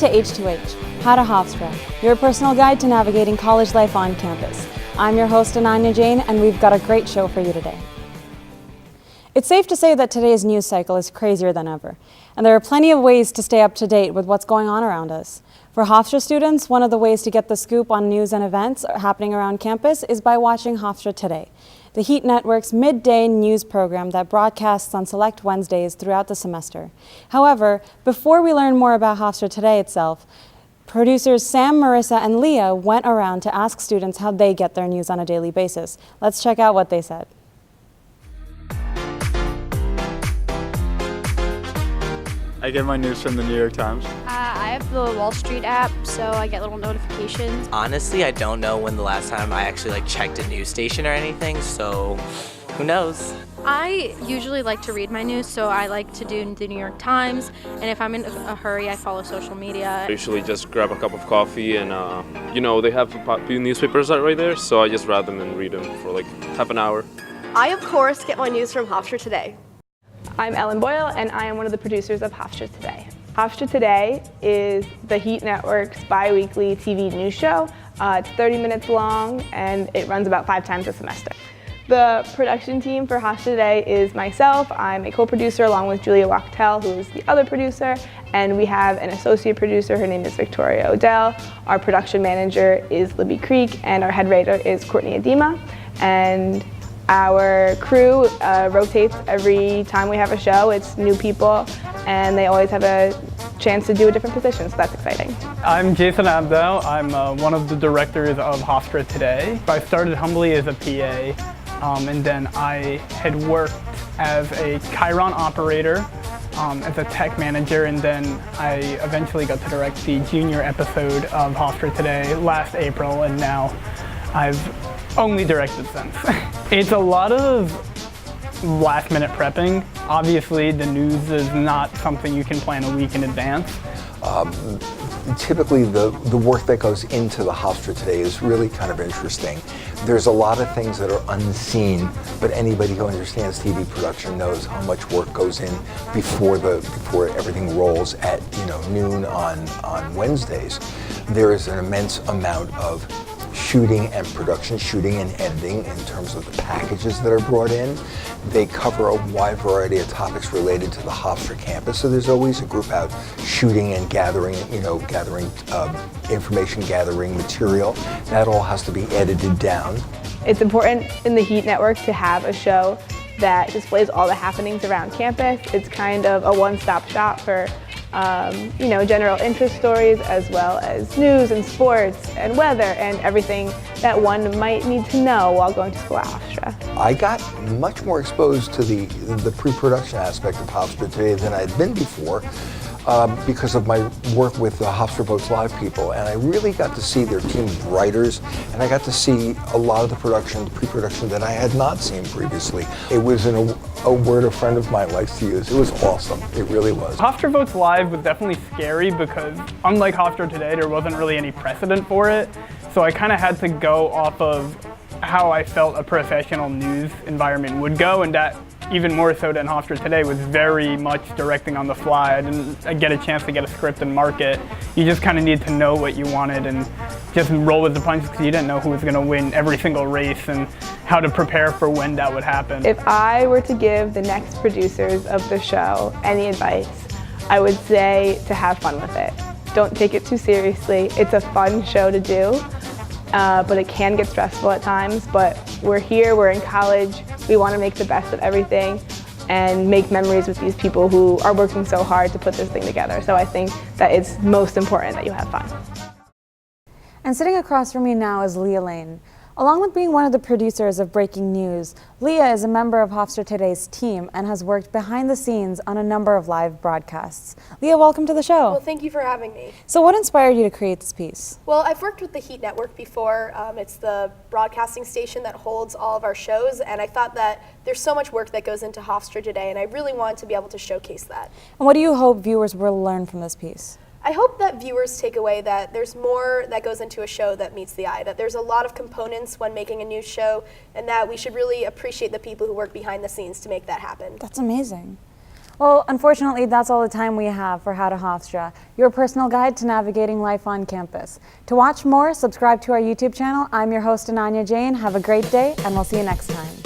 to H2H, How to Hofstra, your personal guide to navigating college life on campus. I'm your host, Ananya Jain, and we've got a great show for you today. It's safe to say that today's news cycle is crazier than ever, and there are plenty of ways to stay up to date with what's going on around us. For Hofstra students, one of the ways to get the scoop on news and events happening around campus is by watching Hofstra Today, the Heat Network's midday news program that broadcasts on select Wednesdays throughout the semester. However, before we learn more about Hofstra Today itself, producers Sam, Marissa, and Leah went around to ask students how they get their news on a daily basis. Let's check out what they said. I get my news from the New York Times. I have the Wall Street app, so I get little notifications. Honestly, I don't know when the last time I actually checked a news station or anything, so who knows? I usually like to read my news, so I like to do the New York Times, and if I'm in a hurry, I follow social media. I usually just grab a cup of coffee and, they have newspapers right there, so I just grab them and read them for half an hour. I, of course, get my news from Hofstra Today. I'm Ellen Boyle, and I am one of the producers of Hofstra Today. Hofstra Today is the Heat Network's bi-weekly TV news show. It's 30 minutes long, and it runs about 5 times a semester. The production team for Hofstra Today is myself. I'm a co-producer along with Julia Wachtel, who is the other producer, and we have an associate producer. Her name is Victoria Odell. Our production manager is Libby Creek, and our head writer is Courtney Adema. And our crew rotates every time we have a show. It's new people, and they always have a chance to do a different position, so that's exciting. I'm Jason Abdo. I'm one of the directors of Hofstra Today. I started humbly as a PA, and then I had worked as a Chiron operator, as a tech manager, and then I eventually got to direct the junior episode of Hofstra Today last April, and now I've only directed since. It's a lot of last-minute prepping. Obviously, the news is not something you can plan a week in advance. Typically, the work that goes into the Hofstra Today is really kind of interesting. There's a lot of things that are unseen, but anybody who understands TV production knows how much work goes in before everything rolls at noon on Wednesdays. There is an immense amount of shooting and production, shooting and editing in terms of the packages that are brought in. They cover a wide variety of topics related to the Hofstra campus, so there's always a group out shooting and gathering information, gathering material. That all has to be edited down. It's important in the Heat Network to have a show that displays all the happenings around campus. It's kind of a one-stop shop for general interest stories, as well as news and sports and weather and everything that one might need to know while going to school at Hofstra. I got much more exposed to the pre-production aspect of Hofstra Today than I had been before because of my work with the Hofstra Votes Live people, and I really got to see their team of writers, and I got to see a lot of the pre-production that I had not seen previously. It was in a word a friend of mine likes to use. It was awesome. It really was. Hofstra Votes Live was definitely scary because, unlike Hofstra Today, there wasn't really any precedent for it. So I kind of had to go off of how I felt a professional news environment would go, and that, even more so than Hofstra Today, was very much directing on the fly. I didn't get a chance to get a script and mark it. You just kind of need to know what you wanted and just roll with the punches, because you didn't know who was going to win every single race and how to prepare for when that would happen. If I were to give the next producers of the show any advice, I would say to have fun with it. Don't take it too seriously. It's a fun show to do, but it can get stressful at times. But we're here, we're in college, we want to make the best of everything and make memories with these people who are working so hard to put this thing together. So I think that it's most important that you have fun. And sitting across from me now is Leah Lane. Along with being one of the producers of Breaking News, Leah is a member of Hofstra Today's team and has worked behind the scenes on a number of live broadcasts. Leah, welcome to the show. Well, thank you for having me. So what inspired you to create this piece? Well, I've worked with the Heat Network before. It's the broadcasting station that holds all of our shows, and I thought that there's so much work that goes into Hofstra Today, and I really wanted to be able to showcase that. And what do you hope viewers will learn from this piece? I hope that viewers take away that there's more that goes into a show that meets the eye, that there's a lot of components when making a news show, and that we should really appreciate the people who work behind the scenes to make that happen. That's amazing. Well, unfortunately, that's all the time we have for How to Hofstra, your personal guide to navigating life on campus. To watch more, subscribe to our YouTube channel. I'm your host, Ananya Jane. Have a great day, and we'll see you next time.